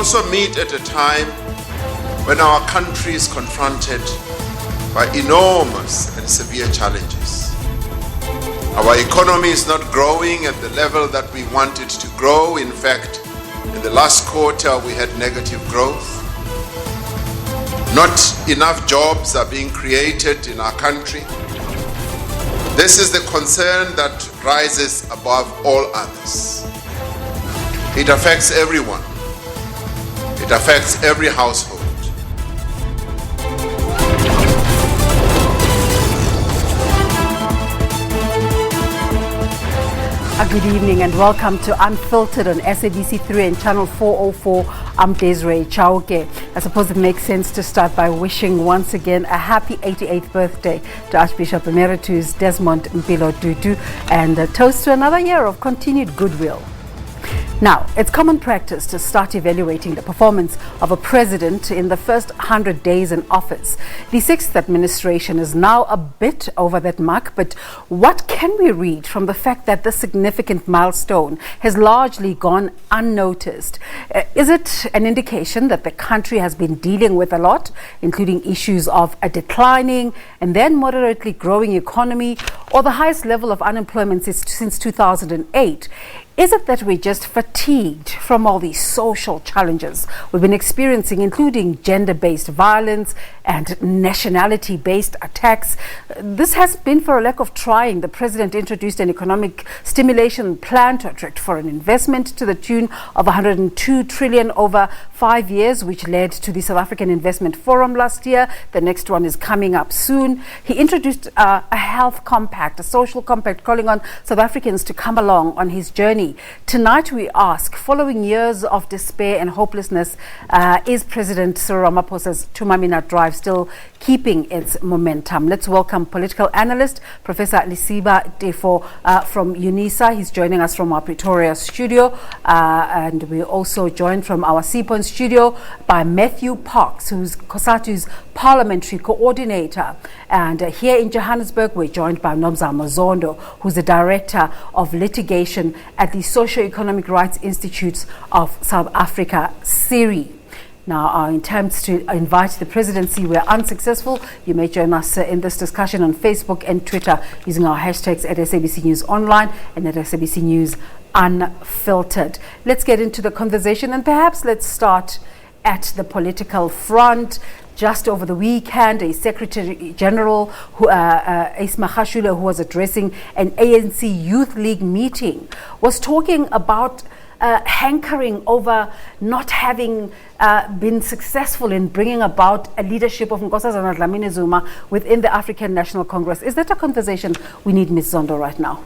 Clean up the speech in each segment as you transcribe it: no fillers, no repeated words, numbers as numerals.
also meet at a time when our country is confronted by enormous and severe challenges. Our economy is not growing at the level that we want it to grow. In fact, in the last quarter, we had negative growth. Not enough jobs are being created in our country. This is the concern that rises above all others. It affects everyone. It affects every household. Good evening and welcome to Unfiltered on SABC 3 and Channel 404. I'm Desiree Chauke. I suppose it makes sense to start by wishing once again a happy 88th birthday to Archbishop Emeritus Desmond Mpilo Tutu and a toast to another year of continued goodwill. Now, it's common practice to start evaluating the performance of a president in the first 100 days in office. The sixth administration is now a bit over that mark, but what can we read from the fact that this significant milestone has largely gone unnoticed? Is it an indication that the country has been dealing with a lot, including issues of a declining and then moderately growing economy, or the highest level of unemployment since 2008? Is it that we're just fatigued from all these social challenges we've been experiencing, including gender-based violence and nationality-based attacks? This has been for a lack of trying. The president introduced an economic stimulation plan to attract foreign investment to the tune of 102 trillion over 5 years, which led to the South African Investment Forum last year. The next one is coming up soon. He introduced a health compact, a social compact, calling on South Africans to come along on his journey. Tonight we ask, following years of despair and hopelessness, is President Cyril Ramaphosa's Tumamina drive still keeping its momentum? Let's welcome political analyst Professor Lisiba Tefo from UNISA. He's joining us from our Pretoria studio, and we're also joined from our Seapoint studio by Matthew Parks, who's COSATU's parliamentary coordinator. And here in Johannesburg, we're joined by Nomza Mazondo, who's the director of litigation at the Socio-Economic Rights Institutes of South Africa, SERI. Now, our attempts to invite the presidency were unsuccessful. You may join us in this discussion on Facebook and Twitter using our hashtags at SABC News Online and at SABC News Unfiltered. Let's get into the conversation, and perhaps let's start at the political front. Just over the weekend, a Secretary General, Ace Magashule, who was addressing an ANC Youth League meeting, was talking about hankering over not having been successful in bringing about a leadership of Nkosazana Dlamini Zuma within the African National Congress. Is that a conversation we need, Ms. Zondo, right now?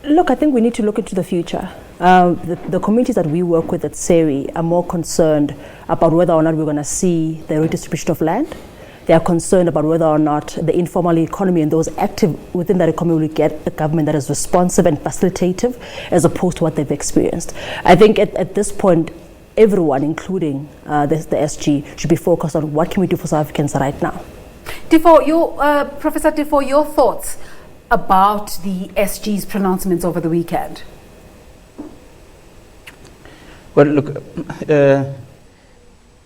Look, I think we need to look into the future. The communities that we work with at SERI are more concerned about whether or not we're going to see the redistribution of land. They are concerned about whether or not the informal economy and those active within that economy will get a government that is responsive and facilitative as opposed to what they've experienced. I think at this point, everyone, including the SG, should be focused on what can we do for South Africans right now. Professor Tefo, your thoughts about the SG's pronouncements over the weekend? Well, look,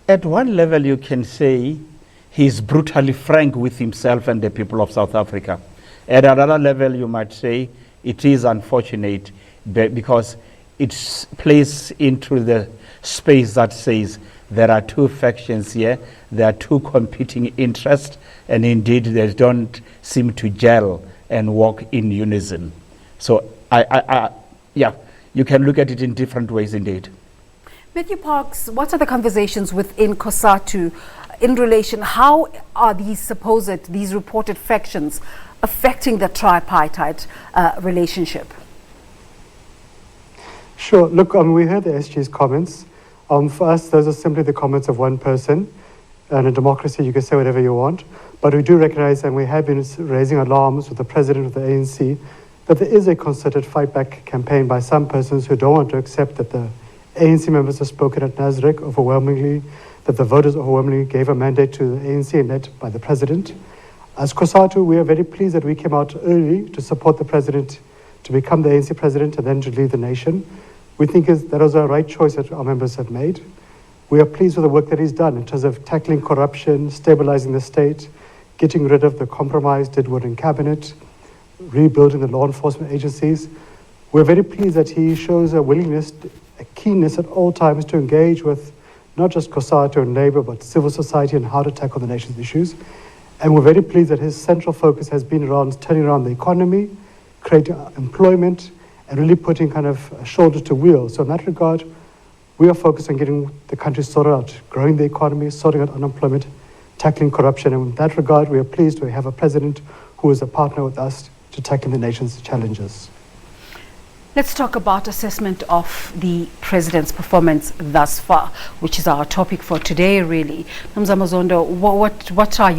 at one level you can say he's brutally frank with himself and the people of South Africa. At another level you might say it is unfortunate because it plays into the space that says there are two factions here, there are two competing interests, and indeed they don't seem to gel and work in unison. So, yeah, you can look at it in different ways indeed. Matthew Parks, what are the conversations within COSATU in relation, how are these reported factions affecting the tripartite relationship? Sure. Look, we heard the SG's comments. For us, those are simply the comments of one person. And in democracy, you can say whatever you want. But we do recognize, and we have been raising alarms with the president of the ANC, that there is a concerted fight-back campaign by some persons who don't want to accept that the ANC members have spoken at Nasrec overwhelmingly, that the voters overwhelmingly gave a mandate to the ANC led by the president. As COSATU, we are very pleased that we came out early to support the president to become the ANC president and then to lead the nation. We think that was a right choice that our members have made. We are pleased with the work that he's done in terms of tackling corruption, stabilizing the state, getting rid of the compromised Deadwood in cabinet, rebuilding the law enforcement agencies. We're very pleased that he shows a willingness, a keenness at all times to engage with not just COSATU and Labour, but civil society and how to tackle the nation's issues. And we're very pleased that his central focus has been around turning around the economy, creating employment, and really putting kind of a shoulder to wheel. So in that regard, we are focused on getting the country sorted out, growing the economy, sorting out unemployment, tackling corruption. And in that regard, we are pleased to have a president who is a partner with us to tackle the nation's challenges. Let's talk about assessment of the president's performance thus far, which is our topic for today, really. Namza Mazondo, what are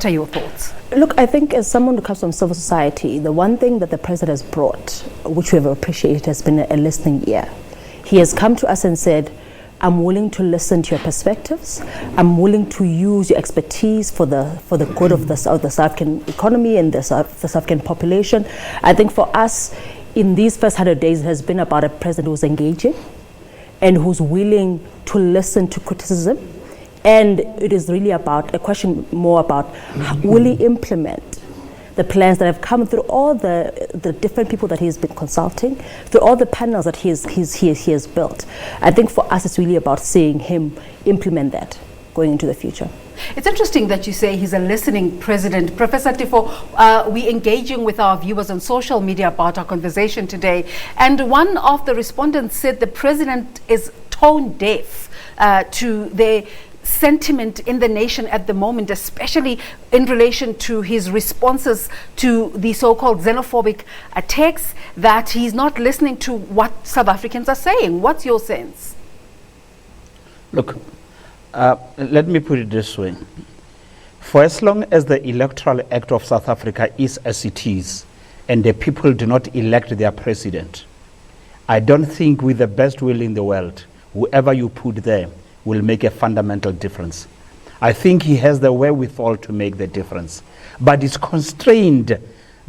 your thoughts? Look, I think as someone who comes from civil society, the one thing that the president has brought, which we have appreciated, has been a listening ear. He has come to us and said, I'm willing to listen to your perspectives. I'm willing to use your expertise for the good of the South African economy and the South African population. I think for us, in these first 100 days, it has been about a president who's engaging and who's willing to listen to criticism. And it is really about a question more about will he implement the plans that have come through all the different people that he's been consulting, through all the panels that he has built. I think for us, it's really about seeing him implement that going into the future. It's interesting that you say he's a listening president. Professor Tifo, we're engaging with our viewers on social media about our conversation today. And one of the respondents said the president is tone deaf to the sentiment in the nation at the moment, especially in relation to his responses to the so-called xenophobic attacks, that he's not listening to what South Africans are saying. What's your sense? Look, let me put it this way. For as long as the Electoral Act of South Africa is as it is, and the people do not elect their president, I don't think with the best will in the world, whoever you put there will make a fundamental difference. I think he has the wherewithal to make the difference, but it's constrained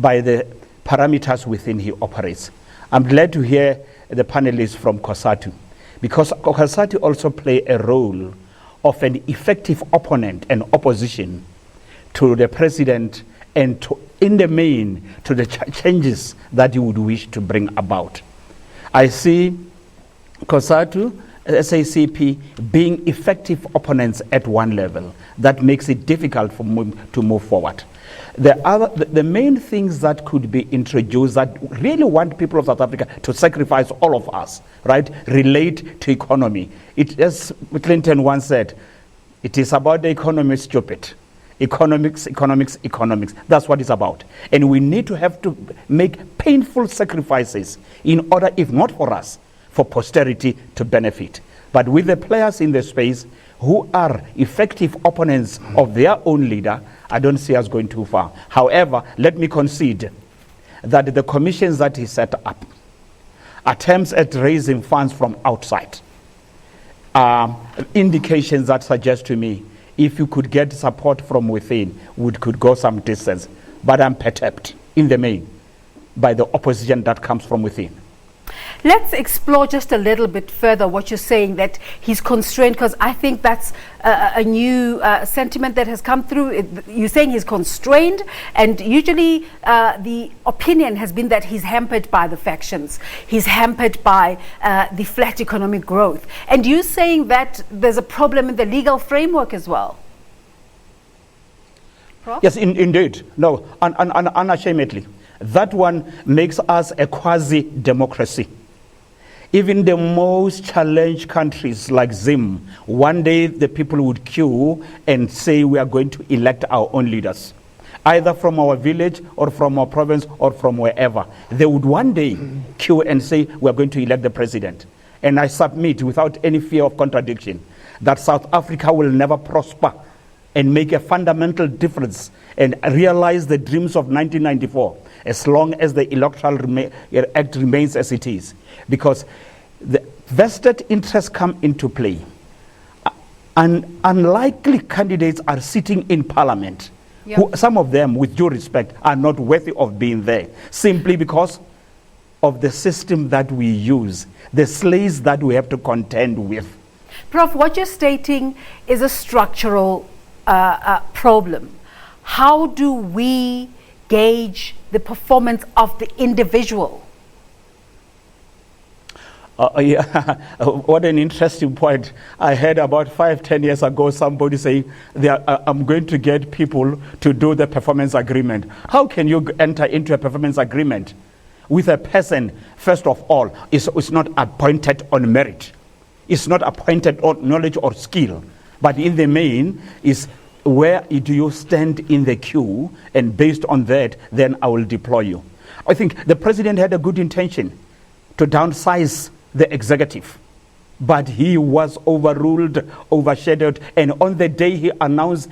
by the parameters within he operates. I'm glad to hear the panelists from COSATU, because COSATU also play a role of an effective opponent and opposition to the president and to, in the main, to the changes that he would wish to bring about. I see COSATU, SACP being effective opponents at one level. That makes it difficult for to move forward. The main things that could be introduced that really want people of South Africa to sacrifice all of us, right, relate to economy. It, as Clinton once said, it is about the economy, stupid. Economics. That's what it's about. And we need to have to make painful sacrifices in order, if not for us, for posterity to benefit. But with the players in the space who are effective opponents of their own leader, I don't see us going too far. However, let me concede that the commissions that he set up, attempts at raising funds from outside, indications that suggest to me, if you could get support from within, we could go some distance. But I'm perturbed in the main by the opposition that comes from within. Let's explore just a little bit further what you're saying, that he's constrained, because I think that's a new sentiment that has come through. You're saying he's constrained, and usually the opinion has been that he's hampered by the factions. He's hampered by the flat economic growth. And you're saying that there's a problem in the legal framework as well. Prof? Yes, indeed. No, unashamedly. That one makes us a quasi-democracy. Even the most challenged countries like Zim, one day the people would queue and say we are going to elect our own leaders, either from our village or from our province or from wherever. They would one day queue and say we are going to elect the president. And I submit without any fear of contradiction that South Africa will never prosper and make a fundamental difference and realize the dreams of 1994 as long as the Electoral Act remains as it is. Because the vested interests come into play. And unlikely candidates are sitting in parliament. Yep. Who, some of them, with due respect, are not worthy of being there, simply because of the system that we use, the slaves that we have to contend with. Prof, what you're stating is a structural problem. How do we gauge the performance of the individual? What an interesting point. I heard about 5-10 years ago somebody saying, I'm going to get people to do the performance agreement. How can you enter into a performance agreement with a person, first of all, is not appointed on merit? It's not appointed on knowledge or skill, but in the main is where do you stand in the queue, and based on that, then I will deploy you. I think the president had a good intention to downsize the executive, but he was overruled, overshadowed, and on the day he announced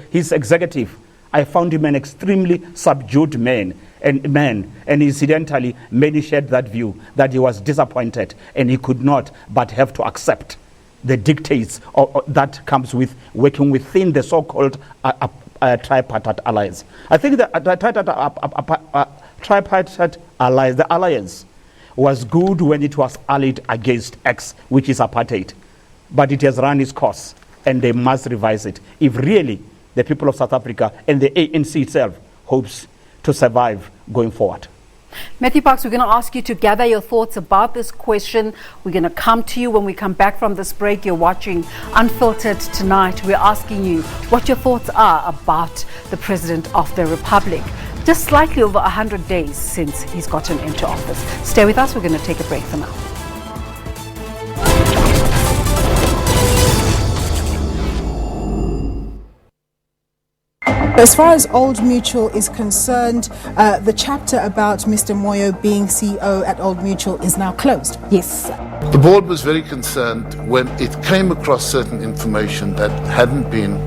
his executive, I found him an extremely subdued man, and incidentally, many shared that view, that he was disappointed and he could not but have to accept the dictates that comes with working within the so-called tripartite alliance. I think the tripartite alliance, the alliance, was good when it was allied against X, which is apartheid. But it has run its course, and they must revise it if really the people of South Africa and the ANC itself hopes to survive going forward. Matthew Parks, we're going to ask you to gather your thoughts about this question. We're going to come to you when we come back from this break. You're watching Unfiltered tonight. We're asking you what your thoughts are about the President of the Republic. Just slightly over 100 days since he's gotten into office. Stay with us. We're going to take a break for now. As far as Old Mutual is concerned, the chapter about Mr. Moyo being CEO at Old Mutual is now closed. Yes. The board was very concerned when it came across certain information that hadn't been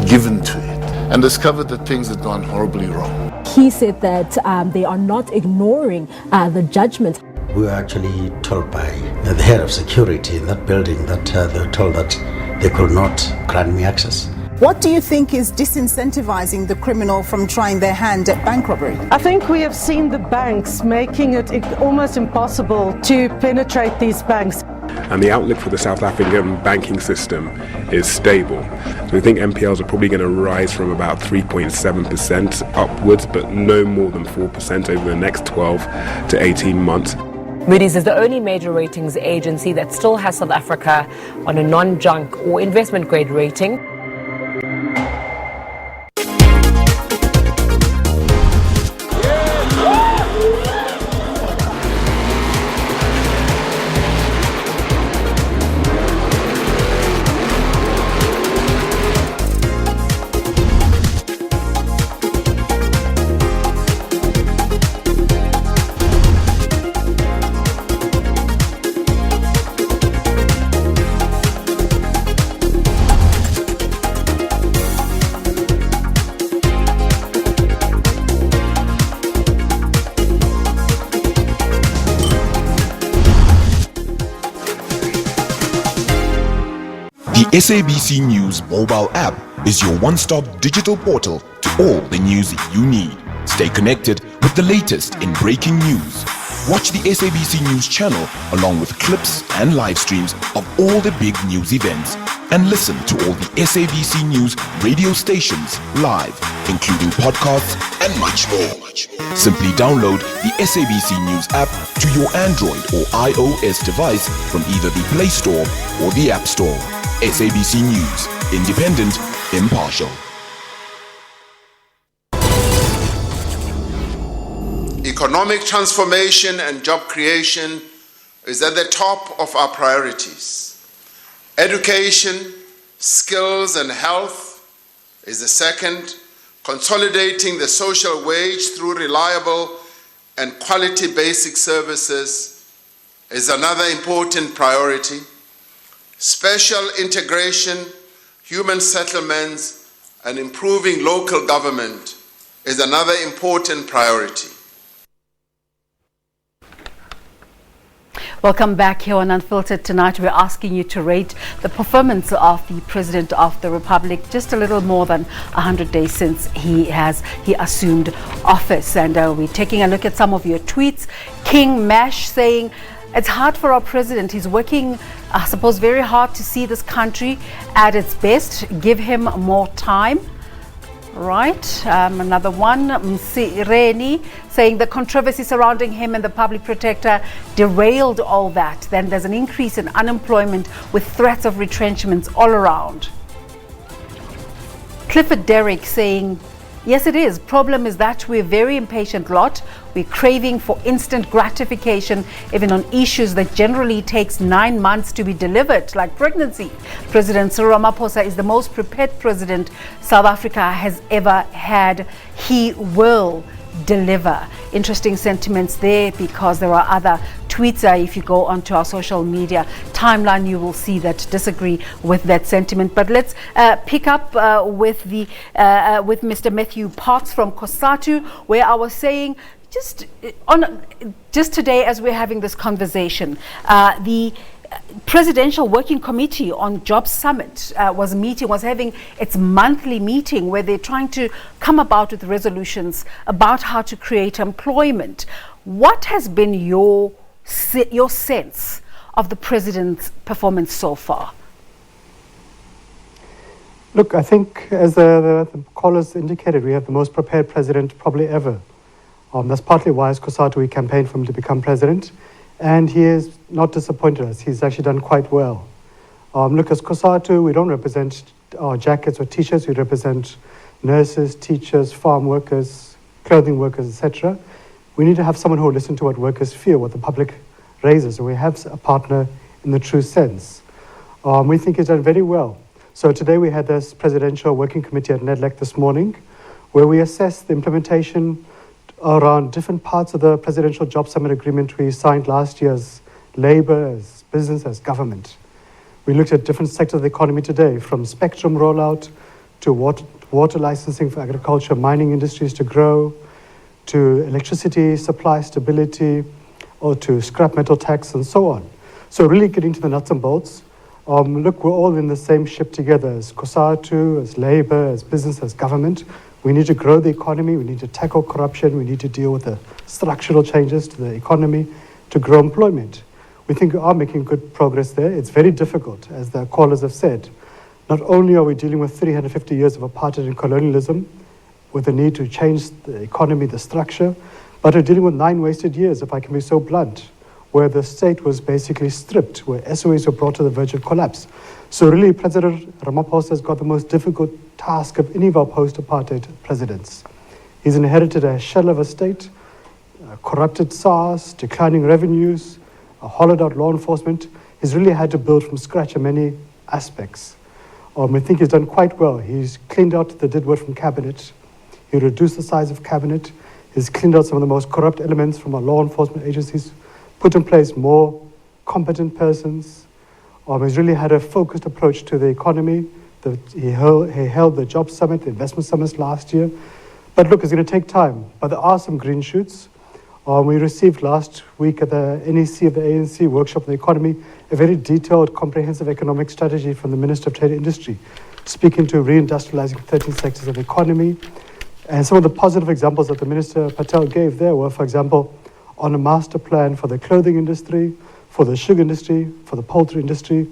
given to it and discovered that things had gone horribly wrong. He said that they are not ignoring the judgment. We were actually told by the head of security in that building that they were told that they could not grant me access. What do you think is disincentivizing the criminal from trying their hand at bank robbery? I think we have seen the banks making it almost impossible to penetrate these banks. And the outlook for the South African banking system is stable. So we think NPLs are probably going to rise from about 3.7% upwards, but no more than 4% over the next 12 to 18 months. Moody's is the only major ratings agency that still has South Africa on a non-junk or investment grade rating. The SABC News mobile app is your one-stop digital portal to all the news you need. Stay connected with the latest in breaking news. Watch the SABC News channel along with clips and live streams of all the big news events. And listen to all the SABC News radio stations live, including podcasts and much more. Simply download the SABC News app to your Android or iOS device from either the Play Store or the App Store. SABC News, independent, impartial. Economic transformation and job creation is at the top of our priorities. Education, skills and health is the second. Consolidating the social wage through reliable and quality basic services is another important priority. Special integration, human settlements, and improving local government is another important priority. Welcome back here on Unfiltered. Tonight we're asking you to rate the performance of the President of the Republic just a little more than 100 days since he assumed office. And we're taking a look at some of your tweets. King Mash saying, It's hard for our president. He's working, I suppose, very hard to see this country at its best. Give him more time. Right, another one, Reni, saying the controversy surrounding him and the public protector derailed all that. Then there's an increase in unemployment with threats of retrenchments all around. Clifford Derrick saying, yes, it is. Problem is that we're a very impatient lot. We're craving for instant gratification, even on issues that generally takes 9 months to be delivered, like pregnancy. President Cyril Ramaphosa is the most prepared president South Africa has ever had. He will deliver. Interesting sentiments there, because there are other tweets. If you go onto our social media timeline, you will see that disagree with that sentiment. But let's pick up with Mr. Matthew Parks from COSATU, where I was saying just today as we're having this conversation, the Presidential Working Committee on Jobs Summit was having its monthly meeting, where they're trying to come about with resolutions about how to create employment. What has been your sense of the president's performance so far? Look, I think, as the callers indicated, we have the most prepared president probably ever. That's partly why, as COSATU, we campaigned for him to become president. And he has not disappointed us. He's actually done quite well. Look, as COSATU, we don't represent jackets or t-shirts. We represent nurses, teachers, farm workers, clothing workers, etc. We need to have someone who will listen to what workers feel, what the public raises. So we have a partner in the true sense. We think he's done very well. So today we had this Presidential Working Committee at NEDLAC this morning, where we assessed the implementation around different parts of the Presidential Job Summit Agreement we signed last year, as labour, as business, as government. We looked at different sectors of the economy today, from spectrum rollout to water licensing for agriculture, mining industries to grow, to electricity supply stability, or to scrap metal tax and so on. So really getting to the nuts and bolts. Look, we're all in the same ship together, as COSATU, as labour, as business, as government. We need to grow the economy, we need to tackle corruption, we need to deal with the structural changes to the economy to grow employment. We think we are making good progress there. It's very difficult, as the callers have said. Not only are we dealing with 350 years of apartheid and colonialism, with the need to change the economy, the structure, but we're dealing with 9 wasted years, if I can be so blunt, where the state was basically stripped, where SOEs were brought to the verge of collapse. So really, President Ramaphosa has got the most difficult task of any of our post-apartheid presidents. He's inherited a shell of a state, corrupted SARS, declining revenues, a hollowed out law enforcement. He's really had to build from scratch in many aspects. We think he's done quite well. He's cleaned out the did work from cabinet. He reduced the size of cabinet. He's cleaned out some of the most corrupt elements from our law enforcement agencies, put in place more competent persons. He's really had a focused approach to the economy. He held the job summit, the investment summits last year. But look, it's going to take time. But there are some green shoots. We received last week at the NEC of the ANC workshop on the economy a very detailed, comprehensive economic strategy from the Minister of Trade and Industry, speaking to reindustrializing 13 sectors of the economy. And some of the positive examples that the Minister Patel gave there were, for example, on a master plan for the clothing industry, for the sugar industry, for the poultry industry,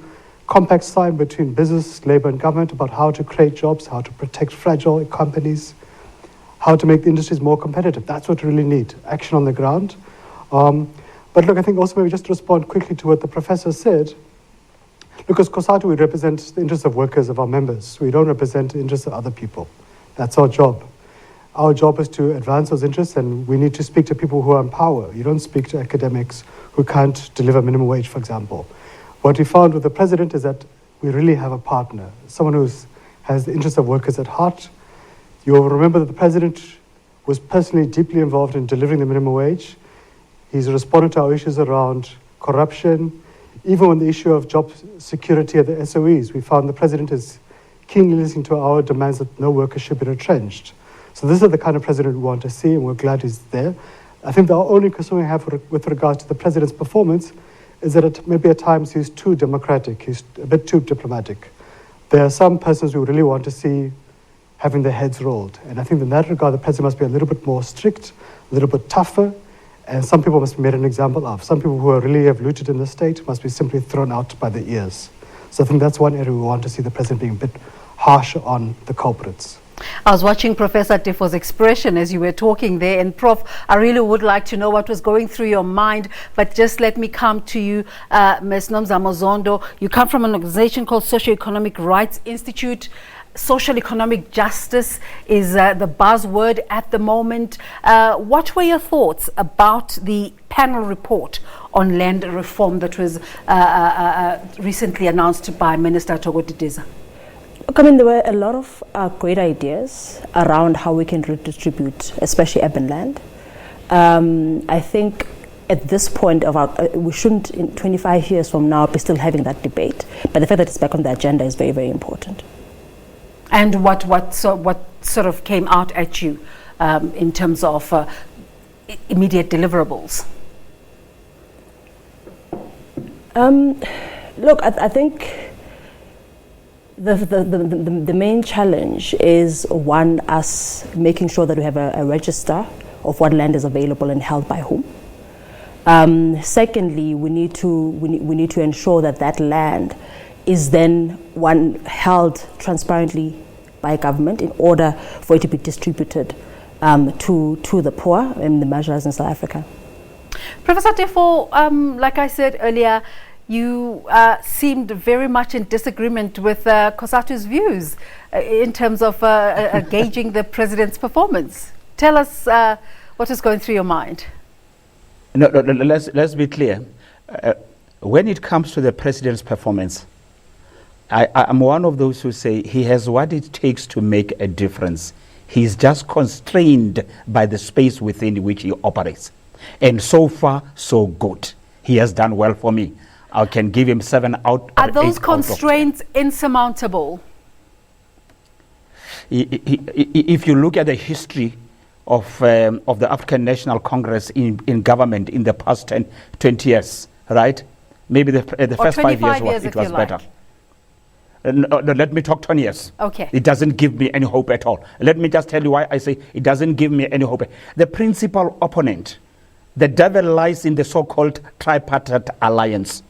compacts signed between business, labour and government about how to create jobs, how to protect fragile companies, how to make the industries more competitive. That's what we really need, action on the ground. But look, I think also maybe just to respond quickly to what the professor said, look, as COSATU, we represent the interests of workers, of our members. We don't represent the interests of other people. That's our job. Our job is to advance those interests, and we need to speak to people who are in power. You don't speak to academics who can't deliver minimum wage, for example. What we found with the president is that we really have a partner, someone who has the interests of workers at heart. You'll remember that the president was personally deeply involved in delivering the minimum wage. He's responded to our issues around corruption. Even on the issue of job security at the SOEs, we found the president is keenly listening to our demands that no worker should be retrenched. So this is the kind of president we want to see, and we're glad he's there. I think the only concern we have with regards to the president's performance is that maybe at times he's too democratic, he's a bit too diplomatic. There are some persons we really want to see having their heads rolled. And I think in that regard, the president must be a little bit more strict, a little bit tougher, And some people must be made an example of. Some people who really have looted in the state must be simply thrown out by the ears. So I think that's one area we want to see the president being a bit harsh on the culprits. I was watching Professor Tefo's expression as you were talking there, and Prof, I really would like to know what was going through your mind, but just let me come to you, Ms. Nomza Mozondo. You come from an organization called Socio-Economic Rights Institute. Social economic justice is the buzzword at the moment. What were your thoughts about the panel report on land reform that was recently announced by Minister Togo Didiza? Look, I mean, there were a lot of great ideas around how we can redistribute, especially urban land. I think at this point of our, we shouldn't in 25 years from now be still having that debate. But the fact that it's back on the agenda is very, very important. And what sort of came out at you in terms of immediate deliverables? Look, I think the main challenge is, one, us making sure that we have a register of what land is available and held by whom. Secondly, we need to ensure that that land is then one held transparently by government in order for it to be distributed to the poor and the marginalized in South Africa. Professor Tefo, like I said earlier, you seemed very much in disagreement with COSATU's views in terms of gauging the president's performance. Tell us what is going through your mind. No, let's be clear. When it comes to the president's performance, I'm one of those who say he has what it takes to make a difference. He's just constrained by the space within which he operates. And so far, so good. He has done well for me. I can give him 7 out. Are those constraints insurmountable? If you look at the history of the African National Congress in government in the past 20 years, right? Maybe the first 5 years it was better. No, let me talk 20 years. Okay. It doesn't give me any hope at all. Let me just tell you why I say it doesn't give me any hope. The principal opponent, the devil lies in the so-called Tripartite alliance.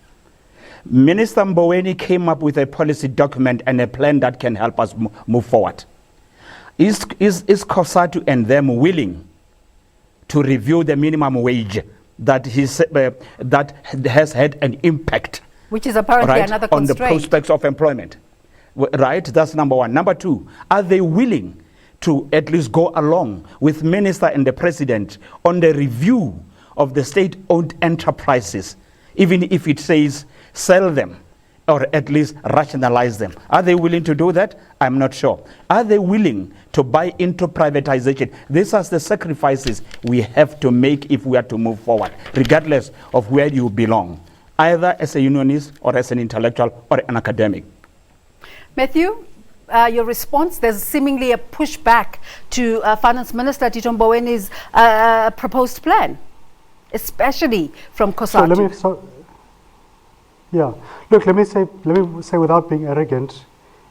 Minister Mboweni came up with a policy document and a plan that can help us move forward. Is COSATU and them willing to review the minimum wage that has had an impact? Which is apparently another constraint. On the prospects of employment. Right? That's number one. Number two, are they willing to at least go along with Minister and the President on the review of the state-owned enterprises, even if it says sell them or at least rationalize them? Are they willing to do that? I'm not sure. Are they willing to buy into privatization? These are the sacrifices we have to make if we are to move forward, regardless of where you belong, either as a unionist or as an intellectual or an academic. Matthew, your response, there's seemingly a pushback to Finance Minister Tito Mboweni's proposed plan, especially from COSATU. Look, let me say without being arrogant,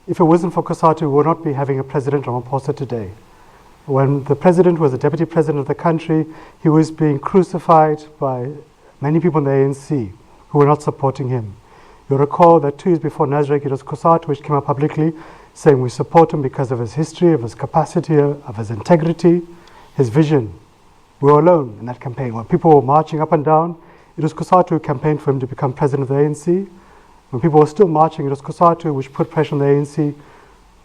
if it wasn't for COSATU, we would not be having a President Ramaphosa today. When the President was the Deputy President of the country, he was being crucified by many people in the ANC who were not supporting him. You'll recall that 2 years before Nasrec, it was COSATU which came up publicly saying we support him because of his history, of his capacity, of his integrity, his vision. We were alone in that campaign. When people were marching up and down, it was COSATU who campaigned for him to become president of the ANC. When people were still marching, it was COSATU which put pressure on the ANC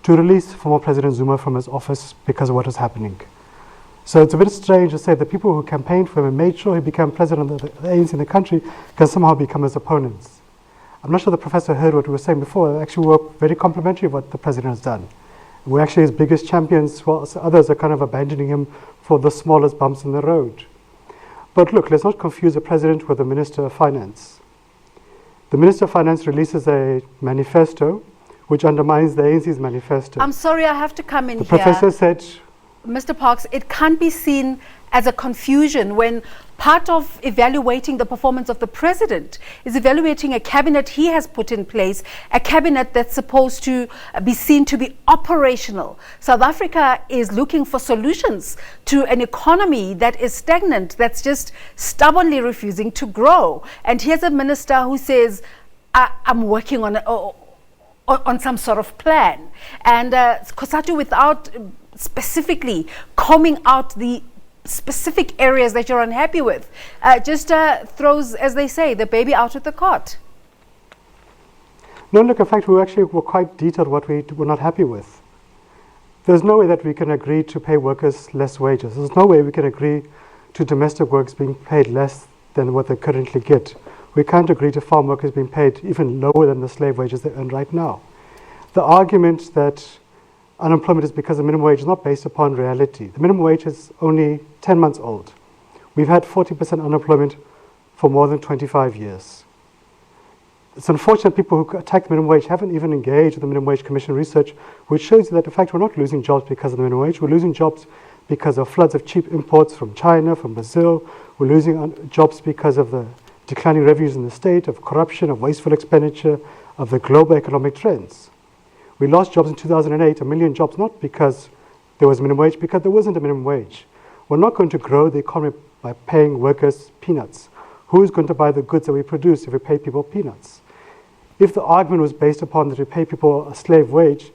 to release former President Zuma from his office because of what was happening. So it's a bit strange to say that people who campaigned for him and made sure he became president of the ANC in the country can somehow become his opponents. I'm not sure the professor heard what we were saying before. Actually, we were very complimentary of what the president has done. We're actually his biggest champions, while others are kind of abandoning him for the smallest bumps in the road. But look, let's not confuse the president with the Minister of Finance. The Minister of Finance releases a manifesto which undermines the ANC's manifesto. I'm sorry, I have to come in the here. Professor said, Mr. Parks, it can't be seen as a confusion when part of evaluating the performance of the president is evaluating a cabinet he has put in place, a cabinet that's supposed to be seen to be operational. South Africa is looking for solutions to an economy that is stagnant, that's just stubbornly refusing to grow. And here's a minister who says, I'm working on some sort of plan. And Kosatu, without specifically combing out the specific areas that you're unhappy with, just throws, as they say, the baby out with the cot. No, look, in fact, were quite detailed what we were not happy with. There's no way that we can agree to pay workers less wages. There's no way we can agree to domestic workers being paid less than what they currently get. We can't agree to farm workers being paid even lower than the slave wages they earn right now. The argument that unemployment is because the minimum wage is not based upon reality. The minimum wage is only 10 months old. We've had 40% unemployment for more than 25 years. It's unfortunate people who attack the minimum wage haven't even engaged with the Minimum Wage Commission research, which shows you that in fact we're not losing jobs because of the minimum wage. We're losing jobs because of floods of cheap imports from China, from Brazil. We're losing jobs because of the declining revenues in the state, of corruption, of wasteful expenditure, of the global economic trends. We lost jobs in 2008, 1 million jobs, not because there was a minimum wage, because there wasn't a minimum wage. We're not going to grow the economy by paying workers peanuts. Who is going to buy the goods that we produce if we pay people peanuts? If the argument was based upon that we pay people a slave wage,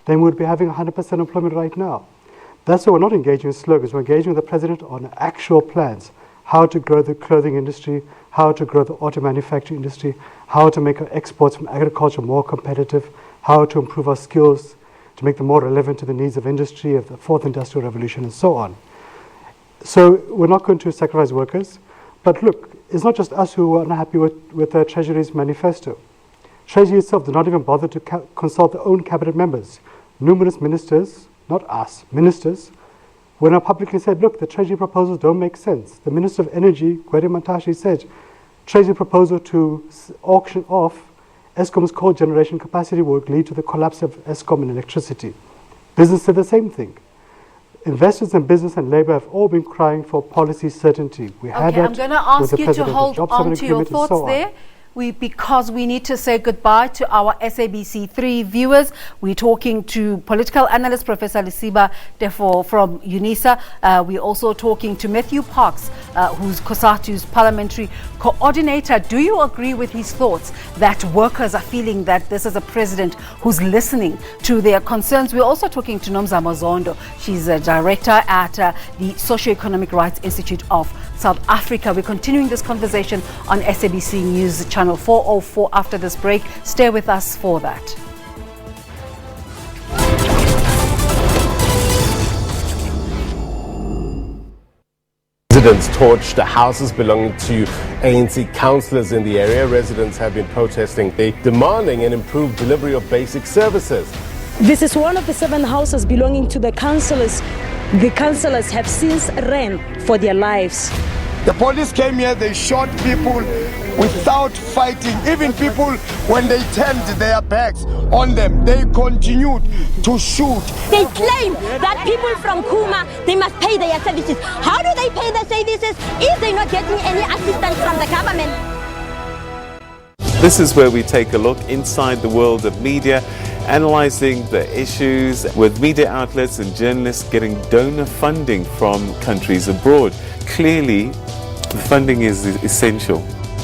then we would be having 100% employment right now. That's why we're not engaging in slogans. We're engaging with the president on actual plans, how to grow the clothing industry, how to grow the auto manufacturing industry, how to make our exports from agriculture more competitive, how to improve our skills to make them more relevant to the needs of industry, of the fourth industrial revolution, and so on. So we're not going to sacrifice workers. But look, it's not just us who are unhappy with the Treasury's manifesto. Treasury itself did not even bother to consult their own cabinet members. Numerous ministers, not us, ministers, went out publicly and said, look, the Treasury proposals don't make sense. The Minister of Energy, Gwede Mantashe, said, Treasury proposal to auction off Eskom's coal generation capacity would lead to the collapse of Eskom in electricity. Business said the same thing. Investors in business and labor have all been crying for policy certainty. We had that. I'm going to ask you to hold on to your thoughts there. Because we need to say goodbye to our SABC3 viewers. We're talking to political analyst Professor Lisiba Defo from UNISA. We're also talking to Matthew Parks, who's COSATU's parliamentary coordinator. Do you agree with his thoughts that workers are feeling that this is a president who's listening to their concerns? We're also talking to Nomzamo Zondo. She's a director at the Socio-Economic Rights Institute of South Africa. We're continuing this conversation on SABC News Channel 404 after this break. Stay with us for that. Residents torched the houses belonging to ANC councillors in the area. Residents have been protesting, demanding an improved delivery of basic services. This is one of the 7 houses belonging to the councillors. The councillors have since ran for their lives. The police came here, they shot people without fighting. Even people, when they turned their backs on them, they continued to shoot. They claim that people from Kuma, they must pay their services. How do they pay their services if they're not getting any assistance from the government? This is where we take a look inside the world of media, analysing the issues with media outlets and journalists getting donor funding from countries abroad. Clearly, the funding is essential.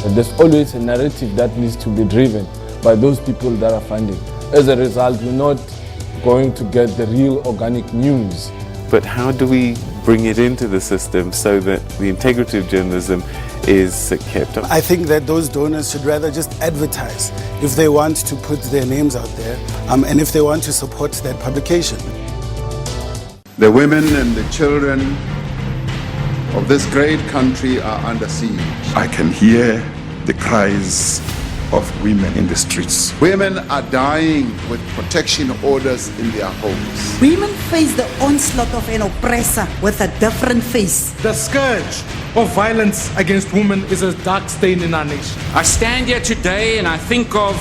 There's always a narrative that needs to be driven by those people that are funding. As a result, we're not going to get the real organic news. But how do we bring it into the system so that the integrity of journalism is kept up? I think that those donors should rather just advertise if they want to put their names out there and if they want to support that publication. The women and the children of this great country are under siege. I can hear the cries of women in the streets. Women are dying with protection orders in their homes. Women face the onslaught of an oppressor with a different face. The scourge of violence against women is a dark stain in our nation. I stand here today and I think of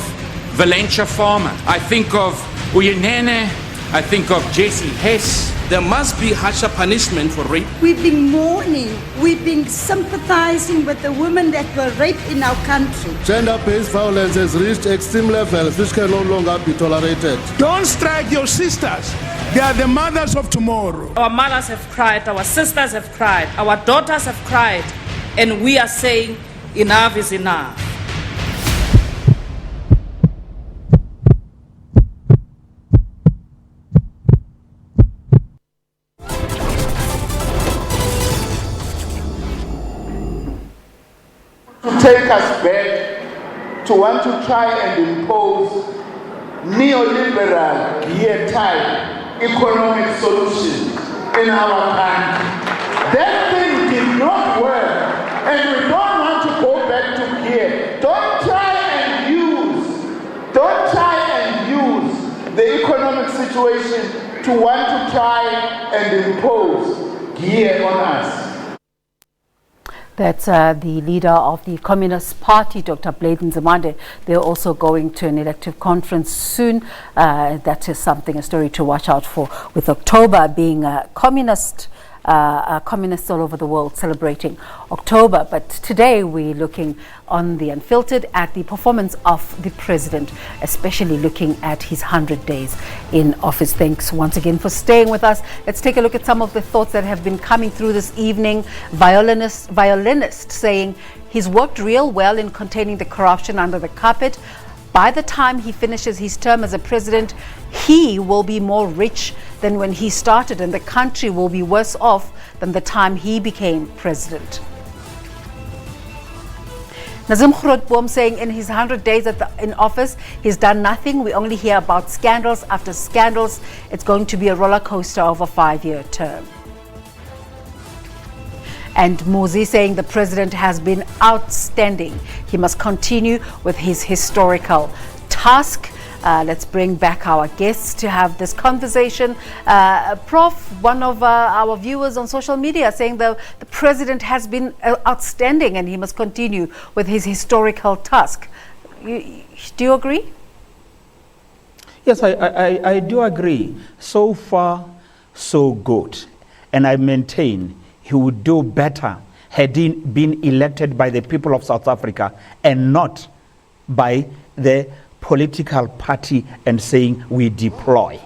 Valencia Farmer. I think of Uyinene I think of J.C. Hess. There must be harsher punishment for rape. We've been mourning, we've been sympathizing with the women that were raped in our country. Gender-based violence has reached extreme levels which can no longer be tolerated. Don't strike your sisters. They are the mothers of tomorrow. Our mothers have cried, our sisters have cried, our daughters have cried, and we are saying enough is enough. To take us back to want to try and impose neoliberal gear-type economic solutions in our country. That thing did not work, and we don't want to go back to gear. Don't try and use the economic situation to want to try and impose gear on us. That's the leader of the Communist Party, Dr. Bladen Nzimande. They're also going to an elective conference soon. That is a story to watch out for, with October being communists all over the world celebrating October. But today we're looking on the Unfiltered at the performance of the president, especially looking at his 100 days in office. Thanks once again for staying with us. Let's take a look at some of the thoughts that have been coming through this evening. Violinist saying he's worked real well in containing the corruption under the carpet. By the time he finishes his term as a president, he will be more rich than when he started, and the country will be worse off than the time he became president. Nazim Grootboom saying in his 100 days in office, he's done nothing. We only hear about scandals after scandals. It's going to be a roller coaster of a 5-year term. And Muzi saying the president has been outstanding. He must continue with his historical task. Let's bring back our guests to have this conversation. Prof, one of our viewers on social media saying the president has been outstanding and he must continue with his historical task. Do you agree? Yes, I do agree. So far, so good. And I maintain he would do better had he been elected by the people of South Africa and not by the political party and saying we deploy.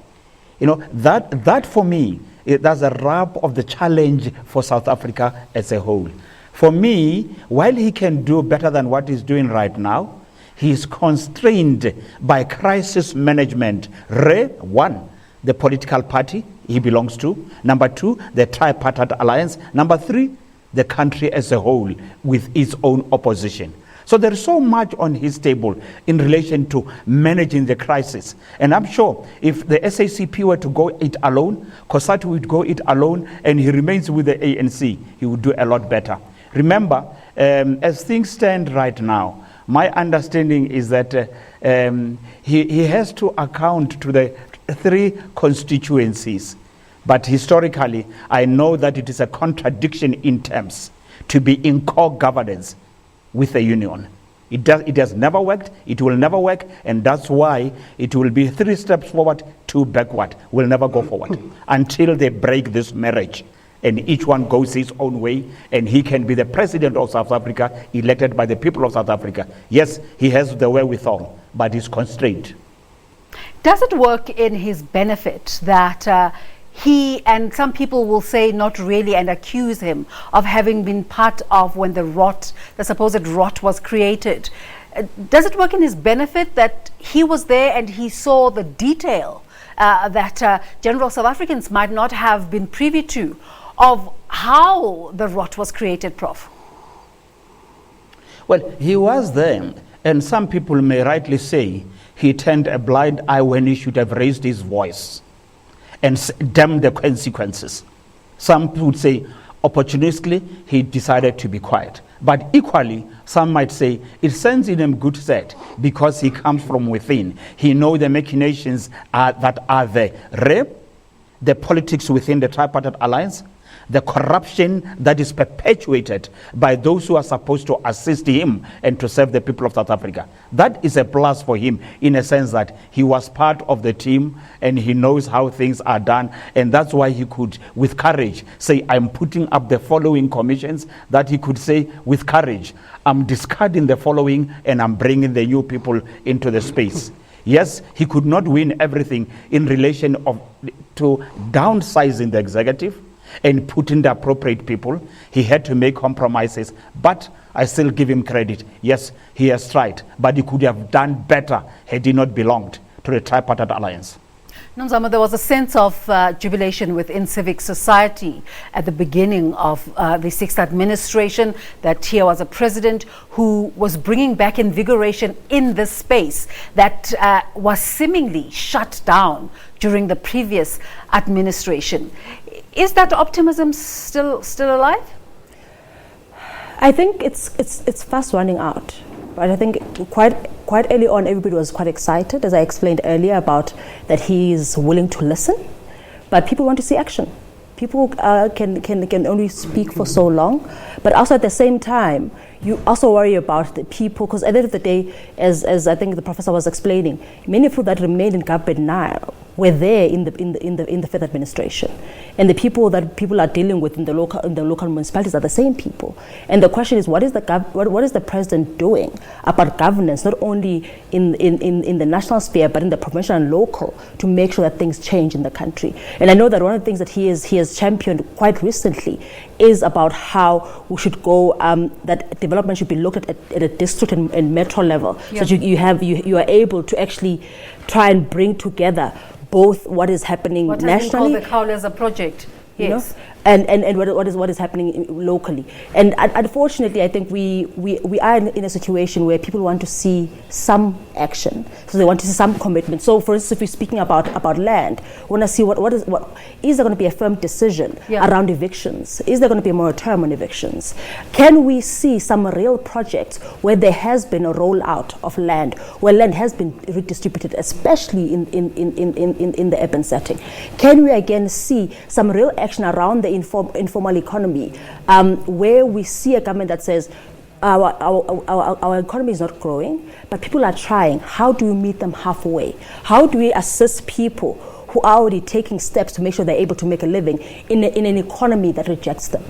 You know, that for me, that's a rub of the challenge for South Africa as a whole. For me, while he can do better than what he's doing right now, he is constrained by crisis management. One, the political party he belongs to. Number two, the Tripartite alliance. Number three, the country as a whole with its own opposition. So there is so much on his table in relation to managing the crisis. And I'm sure if the SACP were to go it alone, COSATU would go it alone, and he remains with the ANC, he would do a lot better. Remember, as things stand right now, my understanding is that he has to account to the 3 constituencies. But historically, I know that it is a contradiction in terms to be in co-governance with the union. It has never worked, it will never work, and that's why it will be 3 steps forward, 2 backward. Will never go forward until they break this marriage and each one goes his own way, and he can be the president of South Africa, elected by the people of South Africa. Yes, he has the wherewithal, but he's constrained. Does it work in his benefit that he, and some people will say not really and accuse him of having been part of when the supposed rot was created? Does it work in his benefit that he was there and he saw the detail that general South Africans might not have been privy to of how the rot was created, Prof? Well, he was there, and some people may rightly say he turned a blind eye when he should have raised his voice and damn the consequences. Some would say opportunistically he decided to be quiet. But equally, some might say it sends in him good set because he comes from within. He knows the machinations that are there. the politics within the Tripartite Alliance, the corruption that is perpetuated by those who are supposed to assist him and to serve the people of South Africa. That is a plus for him in a sense that he was part of the team and he knows how things are done, and that's why he could, with courage, say, I'm putting up the following commissions, that he could say, with courage, I'm discarding the following and I'm bringing the new people into the space. Yes, he could not win everything in relation to downsizing the executive and put in the appropriate people. He had to make compromises, but I still give him credit. Yes, he has tried, but he could have done better had he not belonged to the Tripartite Alliance. Nomzamo, there was a sense of jubilation within civic society at the beginning of the sixth administration, that here was a president who was bringing back invigoration in this space that was seemingly shut down during the previous administration. Is that optimism still alive? I think it's fast running out. But I think quite early on, everybody was quite excited, as I explained earlier, about that he is willing to listen. But people want to see action. People can only speak for so long. But also at the same time, you also worry about the people, because at the end of the day, as I think the professor was explaining, many people that remained in government now were there in the fifth administration, and the people that people are dealing with in the local municipalities are the same people. And the question is, what is the president doing about governance, not only in the national sphere but in the provincial and local, to make sure that things change in the country? And I know that one of the things that he has championed quite recently is about how we should go, that development should be looked at a district and metro level, so that you are able to actually try and bring together both what is happening nationally. What has been called the Khawuleza project, yes. You know, and what is happening locally. And unfortunately, I think we are in a situation where people want to see some action, so they want to see some commitment. So, for instance, if we're speaking about land, we want to see what is there going to be a firm decision around evictions? Is there going to be a moratorium on evictions? Can we see some real projects where there has been a rollout of land, where land has been redistributed, especially in the urban setting? Can we again see some real action around the informal economy, where we see a government that says our economy is not growing, but people are trying. How do we meet them halfway? How do we assist people who are already taking steps to make sure they're able to make a living in an economy that rejects them?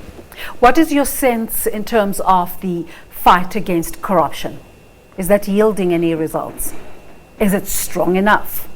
What is your sense in terms of the fight against corruption? Is that yielding any results? Is it strong enough?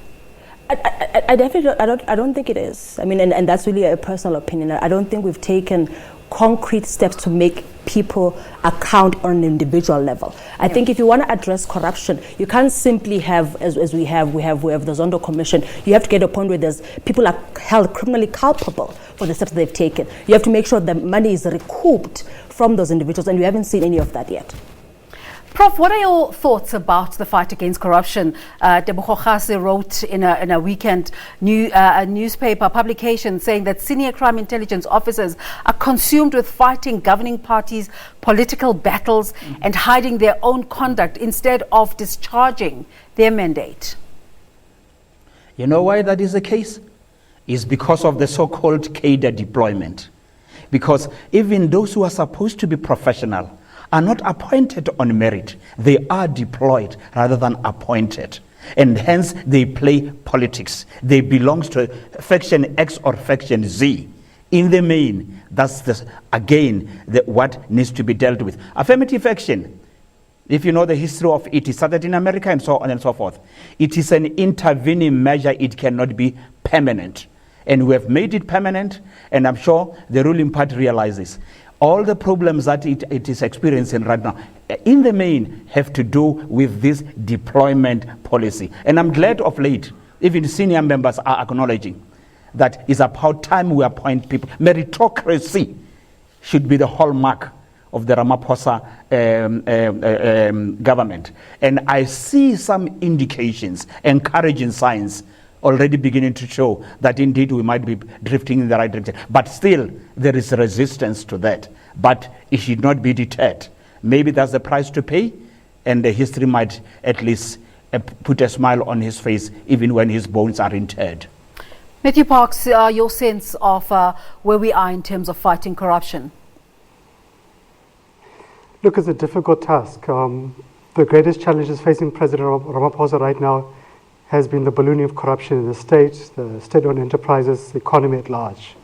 I definitely don't think it is. I mean, and that's really a personal opinion. I don't think we've taken concrete steps to make people account on an individual level. I think if you want to address corruption, you can't simply have, as we have the Zondo Commission. You have to get to a point where people are held criminally culpable for the steps they've taken. You have to make sure the money is recouped from those individuals, and we haven't seen any of that yet. Prof, what are your thoughts about the fight against corruption? Tebogo Kgase wrote in a weekend newspaper publication saying that senior crime intelligence officers are consumed with fighting governing parties' political battles and hiding their own conduct instead of discharging their mandate. You know why that is the case? It's because of the so-called cadre deployment. Because even those who are supposed to be professional are not appointed on merit. They are deployed rather than appointed. And hence they play politics. They belong to faction X or faction Z. In the main, that's what needs to be dealt with. Affirmative action, if you know the history of it, it started in America and so on and so forth. It is an intervening measure. It cannot be permanent. And we have made it permanent, and I'm sure the ruling party realizes all the problems that it is experiencing right now, in the main, have to do with this deployment policy. And I'm glad of late, even senior members are acknowledging that it's about time we appoint people. Meritocracy should be the hallmark of the Ramaphosa government. And I see some indications, encouraging signs, already beginning to show that indeed we might be drifting in the right direction. But still, there is resistance to that. But it should not be deterred. Maybe that's the price to pay, and the history might at least put a smile on his face even when his bones are interred. Matthew Parks, your sense of where we are in terms of fighting corruption? Look, it's a difficult task. The greatest challenges facing President Ramaphosa right now has been the ballooning of corruption in the state-owned enterprises, the economy at large.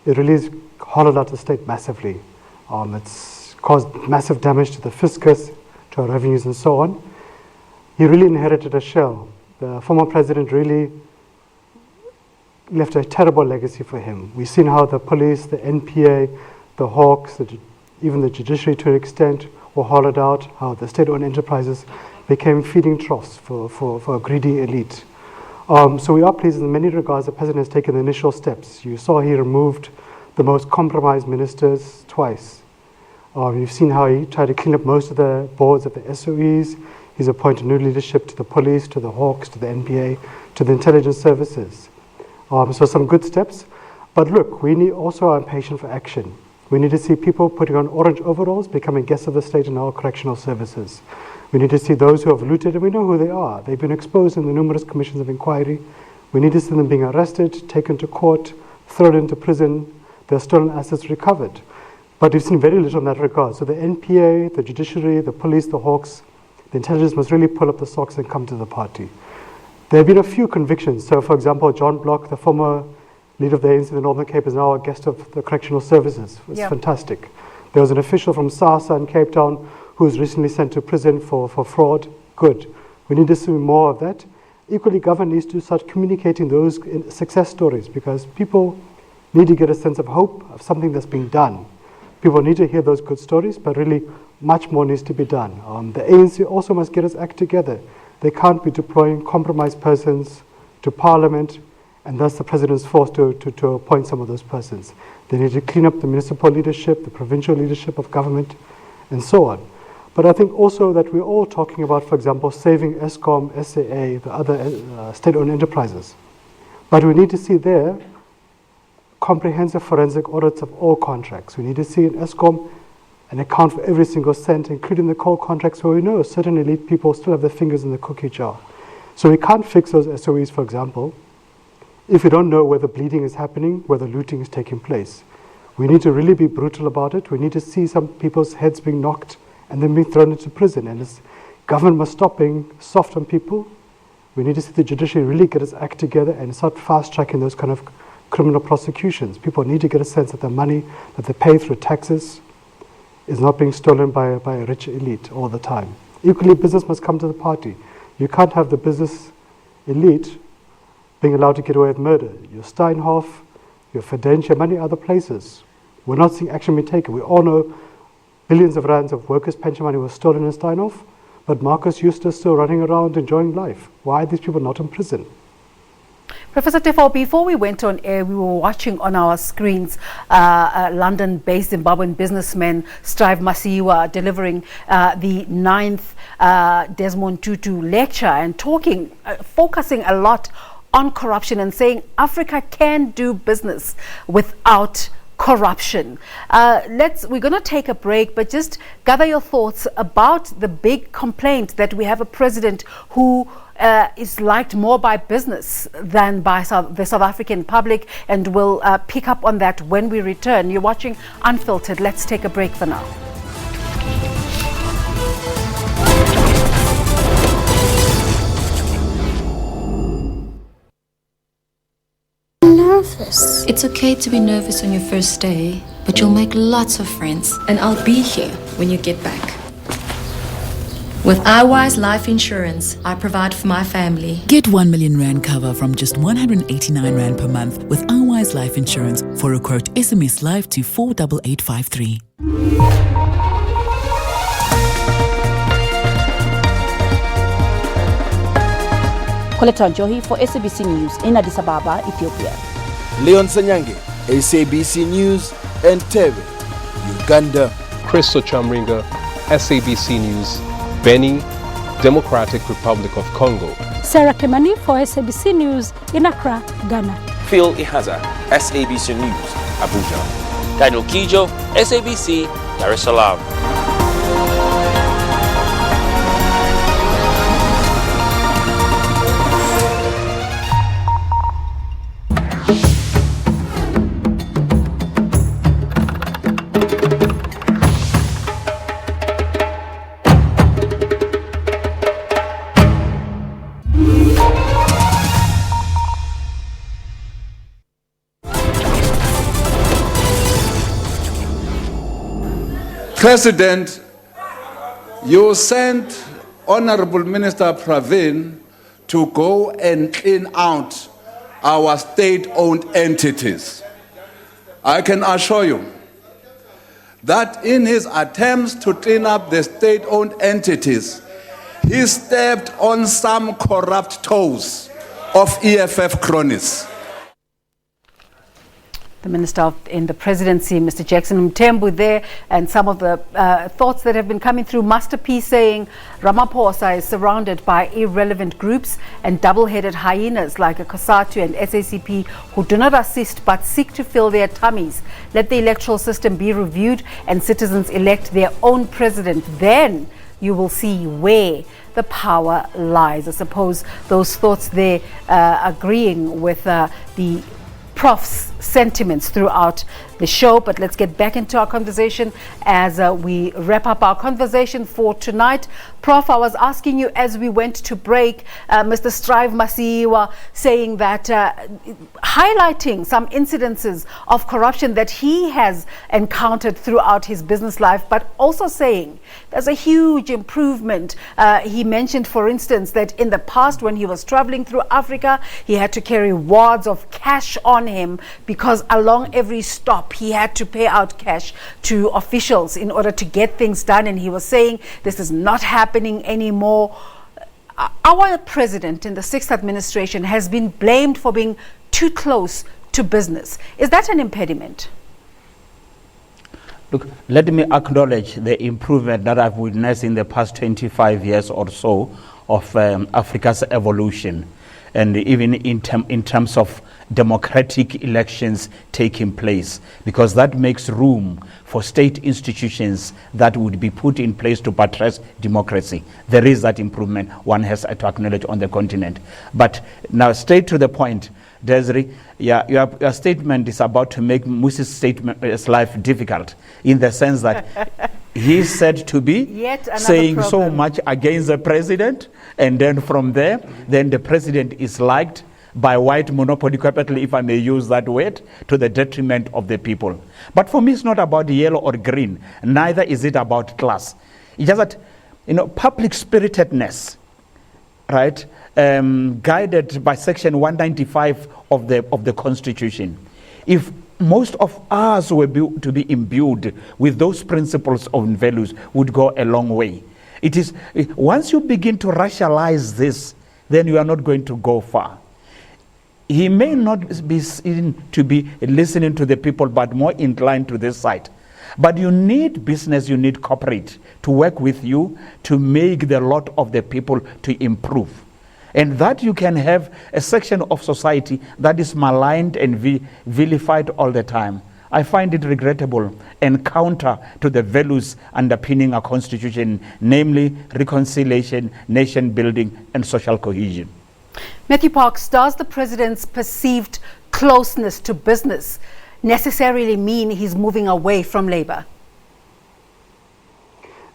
It really has hollowed out the state massively. It's caused massive damage to the fiscus, to our revenues and so on. He really inherited a shell. The former president really left a terrible legacy for him. We've seen how the police, the NPA, the Hawks, even the judiciary to an extent were hollowed out, how the state-owned enterprises became feeding troughs for a greedy elite. So we are pleased in many regards the president has taken the initial steps. You saw he removed the most compromised ministers twice. You've seen how he tried to clean up most of the boards of the SOEs. He's appointed new leadership to the police, to the Hawks, to the NPA, to the intelligence services. So some good steps. But look, we also are impatient for action. We need to see people putting on orange overalls becoming guests of the state in our correctional services. We need to see those who have looted, and we know who they are. They've been exposed in the numerous commissions of inquiry. We need to see them being arrested, taken to court, thrown into prison, their stolen assets recovered. But we've seen very little in that regard. So the NPA, the judiciary, the police, the Hawks, the intelligence must really pull up the socks and come to the party. There have been a few convictions. So, for example, John Block, the former leader of the ANC in the Northern Cape, is now a guest of the correctional services. It's fantastic. There was an official from SASA in Cape Town who was recently sent to prison for fraud. Good. We need to see more of that. Equally, government needs to start communicating those success stories, because people need to get a sense of hope of something that's being done. People need to hear those good stories, but really much more needs to be done. The ANC also must get its act together. They can't be deploying compromised persons to Parliament, and thus the president is forced to appoint some of those persons. They need to clean up the municipal leadership, the provincial leadership of government, and so on. But I think also that we're all talking about, for example, saving Eskom, SAA, the other state-owned enterprises. But we need to see there comprehensive forensic audits of all contracts. We need to see in Eskom an account for every single cent, including the coal contracts where we know certain elite people still have their fingers in the cookie jar. So we can't fix those SOEs, for example, if we don't know where the bleeding is happening, where the looting is taking place. We need to really be brutal about it. We need to see some people's heads being knocked and then being thrown into prison. And government must stop being soft on people. We need to see the judiciary really get its act together and start fast-tracking those kind of criminal prosecutions. People need to get a sense that the money that they pay through taxes is not being stolen by a rich elite all the time. Equally, business must come to the party. You can't have the business elite being allowed to get away with murder. Your Steinhoff, your Fidentia, many other places. We're not seeing action being taken. We all know billions of rands of workers' pension money was stolen in Steinhoff, but Marcus Eustace still running around enjoying life. Why are these people not in prison? Professor Tefo, before we went on air, we were watching on our screens London-based Zimbabwean businessman Strive Masiyiwa delivering the 9th Desmond Tutu lecture and focusing a lot on corruption and saying Africa can do business without corruption. We're going to take a break, but just gather your thoughts about the big complaint that we have a president who is liked more by business than by the South African public, and we'll pick up on that when we return. You're watching Unfiltered. Let's take a break for now. Nervous. It's okay to be nervous on your first day, but you'll make lots of friends, and I'll be here when you get back. With iWise Life Insurance, I provide for my family. Get 1 million Rand cover from just 189 Rand per month with iWise Life Insurance. For a quote, SMS Live to 48853. Coletta Njohi for SABC News in Addis Ababa, Ethiopia. Leon Sanyange, SABC News, Entebbe, Uganda. Chris Ochamringa, SABC News, Beni, Democratic Republic of Congo. Sarah Kemani for SABC News in Accra, Ghana. Phil Ihaza, SABC News, Abuja. Daniel Kijo, SABC, Dar es Salaam. President, you sent Honorable Minister Pravin to go and clean out our state-owned entities. I can assure you that in his attempts to clean up the state-owned entities, he stepped on some corrupt toes of EFF cronies. The Minister in the Presidency, Mr. Jackson Mthembu there, and some of the thoughts that have been coming through. Masterpiece saying Ramaphosa is surrounded by irrelevant groups and double-headed hyenas like a COSATU and SACP who do not assist but seek to fill their tummies. Let the electoral system be reviewed and citizens elect their own president. Then you will see where the power lies. I suppose those thoughts there agreeing with the Prof's sentiments throughout the show. But let's get back into our conversation as we wrap up our conversation for tonight. Prof, I was asking you as we went to break, Mr. Strive Masiwa saying that highlighting some incidences of corruption that he has encountered throughout his business life, but also saying there's a huge improvement. He mentioned, for instance, that in the past when he was traveling through Africa, he had to carry wads of cash on him because along every stop he had to pay out cash to officials in order to get things done. And he was saying this is not happening anymore. Our president in the 6th administration has been blamed for being too close to business. Is that an impediment? Look, let me acknowledge the improvement that I've witnessed in the past 25 years or so of Africa's evolution, and even in terms of democratic elections taking place, because that makes room for state institutions that would be put in place to buttress democracy. There is that improvement one has to acknowledge on the continent. But now straight to the point, Desiree, your statement is about to make Musi's life difficult, in the sense that he's said to be saying so much against the president, and then from there, then the president is liked by white monopoly capital, if I may use that word, to the detriment of the people. But for me, it's not about yellow or green. Neither is it about class. It's just that, public spiritedness, right, guided by Section 195 of the Constitution. If most of us were to be imbued with those principles and values, would go a long way. It is once you begin to rationalize this, then you are not going to go far. He may not be seen to be listening to the people, but more inclined to this side. But you need business, you need corporate to work with you to make the lot of the people to improve. And that you can have a section of society that is maligned and vilified all the time. I find it regrettable and counter to the values underpinning our constitution, namely reconciliation, nation building, and social cohesion. Matthew Parks, does the president's perceived closeness to business necessarily mean he's moving away from labor?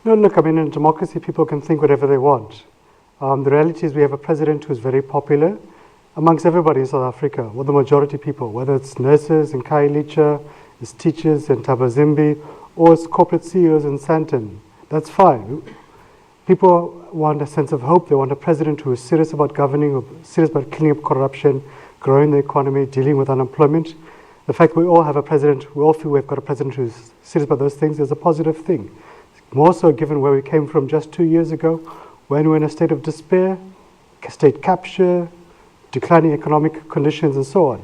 No, look, I mean, in democracy, people can think whatever they want. The reality is we have a president who's very popular amongst everybody in South Africa, or the majority people, whether it's nurses in Khayelitsha, it's teachers in Tabazimbi, or it's corporate CEOs in Sandton. That's fine. People want a sense of hope. They want a president who is serious about governing, or serious about cleaning up corruption, growing the economy, dealing with unemployment. The fact we all have a president, we all feel we've got a president who's serious about those things is a positive thing. More so given where we came from just 2 years ago, when we were in a state of despair, state capture, declining economic conditions, and so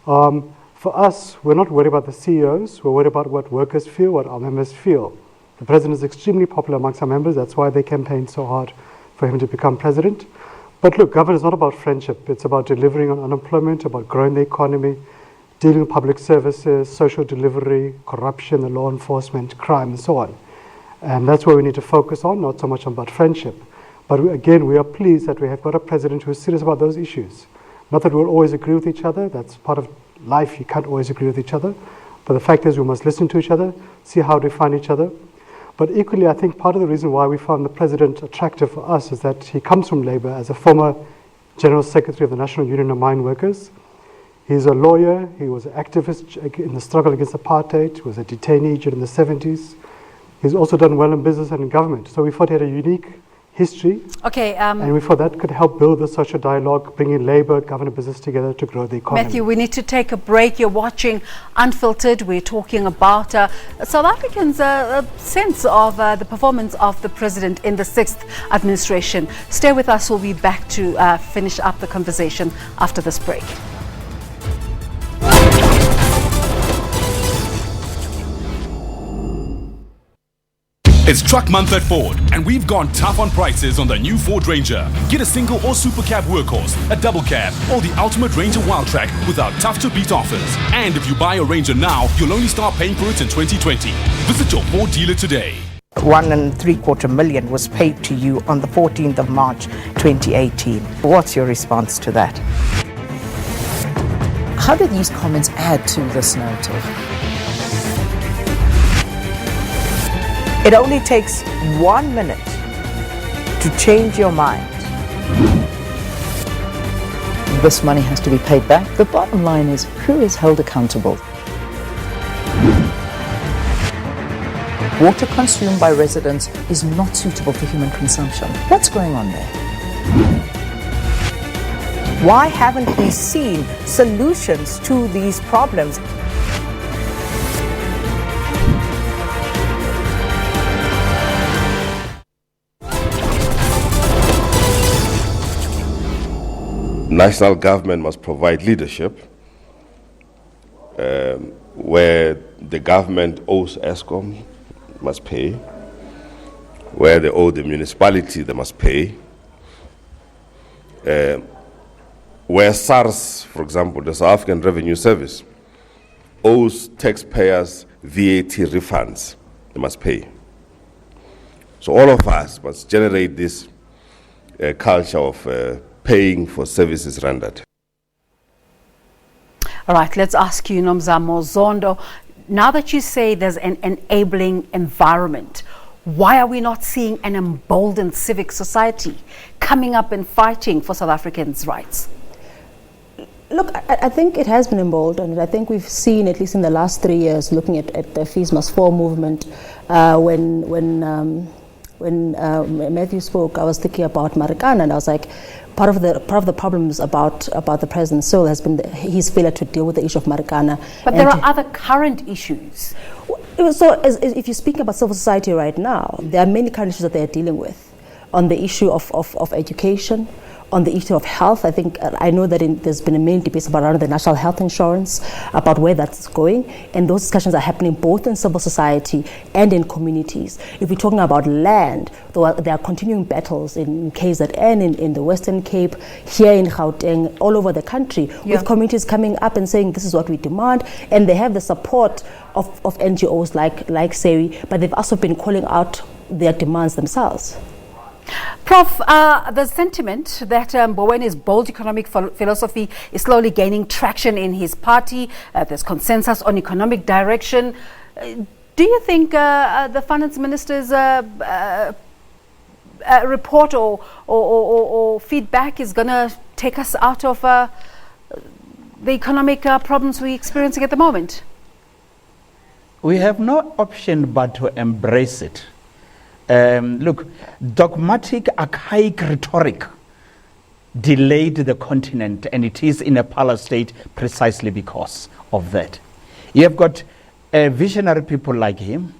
on. For us, we're not worried about the CEOs. We're worried about what workers feel, what our members feel. The president is extremely popular amongst our members. That's why they campaigned so hard for him to become president. But look, government is not about friendship. It's about delivering on unemployment, about growing the economy, dealing with public services, social delivery, corruption, the law enforcement, crime, and so on. And that's where we need to focus on, not so much about friendship. But again, we are pleased that we have got a president who is serious about those issues. Not that we'll always agree with each other. That's part of life. You can't always agree with each other. But the fact is we must listen to each other, see how we find each other. But equally, I think part of the reason why we found the president attractive for us is that he comes from Labour as a former General Secretary of the National Union of Mine Workers. He's a lawyer. He was an activist in the struggle against apartheid. He was a detainee during the 70s. He's also done well in business and in government. So we thought he had a unique history. Okay. And we thought that could help build the social dialogue, bringing labour, government, business together to grow the economy. Matthew, we need to take a break. You're watching Unfiltered. We're talking about South Africans' sense of the performance of the president in the 6th administration. Stay with us. We'll be back to finish up the conversation after this break. It's truck month at Ford, and we've gone tough on prices on the new Ford Ranger. Get a single or super cab workhorse, a double cab, or the ultimate Ranger Wildtrak with our tough-to-beat offers. And if you buy a Ranger now, you'll only start paying for it in 2020. Visit your Ford dealer today. $1.75 million was paid to you on the 14th of March 2018. What's your response to that? How do these comments add to this narrative? It only takes 1 minute to change your mind. This money has to be paid back. The bottom line is, who is held accountable? Water consumed by residents is not suitable for human consumption. What's going on there? Why haven't we seen solutions to these problems? National government must provide leadership where the government owes ESCOM, must pay. Where they owe the municipality, they must pay. Where SARS, for example, the South African Revenue Service, owes taxpayers VAT refunds, they must pay. So all of us must generate this culture of paying for services rendered. All right, let's ask you, Nomzamo Zondo, now that you say there's an enabling environment, why are we not seeing an emboldened civic society coming up and fighting for South Africans' rights? Look, I think it has been emboldened. I think we've seen, at least in the last 3 years, looking at the Fees Must Fall movement, when Matthew spoke, I was thinking about Marikana, and I was like, part of the problems about the president's soul has been his failure to deal with the issue of Marikana. But there are other current issues. So if you speak about civil society right now, there are many current issues that they are dealing with on the issue of education, on the issue of health. I know that there's been a main debate around the national health insurance, about where that's going, and those discussions are happening both in civil society and in communities. If we're talking about land, there are continuing battles in KZN, in the Western Cape, here in Gauteng, all over the country, with communities coming up and saying this is what we demand, and they have the support of NGOs like SERI, but they've also been calling out their demands themselves. Prof, the sentiment that Mbowene's bold economic philosophy is slowly gaining traction in his party, there's consensus on economic direction. Do you think the finance minister's report or feedback is going to take us out of the economic problems we're experiencing at the moment? We have no option but to embrace it. Look, dogmatic, archaic rhetoric delayed the continent, and it is in a parlor state precisely because of that. You have got visionary people like him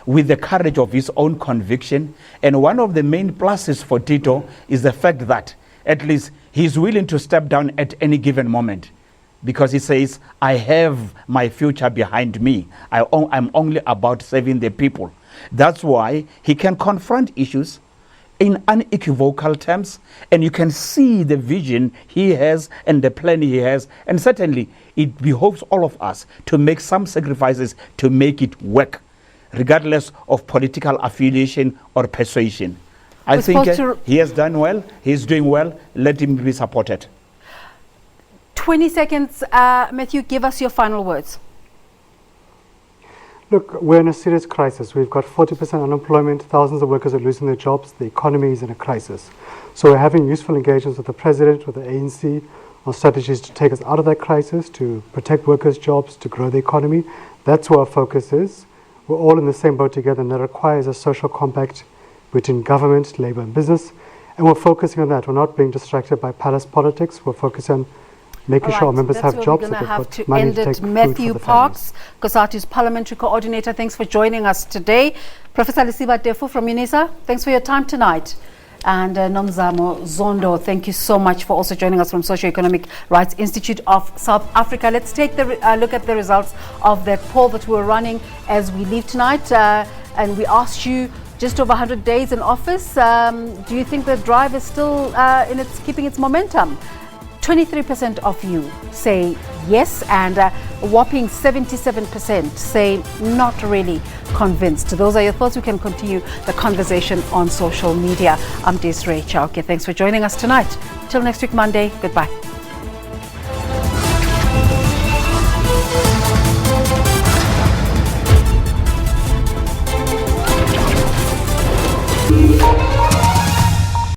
with the courage of his own conviction, and one of the main pluses for Tito is the fact that at least he's willing to step down at any given moment, because he says, I have my future behind me. I'm only about serving the people. That's why he can confront issues in unequivocal terms, and you can see the vision he has and the plan he has, and certainly it behoves all of us to make some sacrifices to make it work, regardless of political affiliation or persuasion. I think he has done well, he's doing well, let him be supported. 20 seconds, Matthew, give us your final words. Look, we're in a serious crisis. We've got 40% unemployment, thousands of workers are losing their jobs, the economy is in a crisis. So we're having useful engagements with the President, with the ANC, on strategies to take us out of that crisis, to protect workers' jobs, to grow the economy. That's where our focus is. We're all in the same boat together, and that requires a social compact between government, labour and business. And we're focusing on that. We're not being distracted by palace politics. We're focusing on making sure our members have jobs. We're going to have to end it. Matthew Parks, COSATU's parliamentary coordinator, thanks for joining us today. Professor Lisiba Tefu from UNISA, thanks for your time tonight. And Nomzamo Zondo, thank you so much for also joining us from Socio-Economic Rights Institute of South Africa. Let's take a look at the results of that poll that we're running as we leave tonight. And we asked you, just over 100 days in office, do you think the drive is still keeping its momentum? 23% of you say yes, and a whopping 77% say not really convinced. Those are your thoughts. We can continue the conversation on social media. I'm Desiree Chauke. Thanks for joining us tonight. Till next week, Monday. Goodbye. Thank you.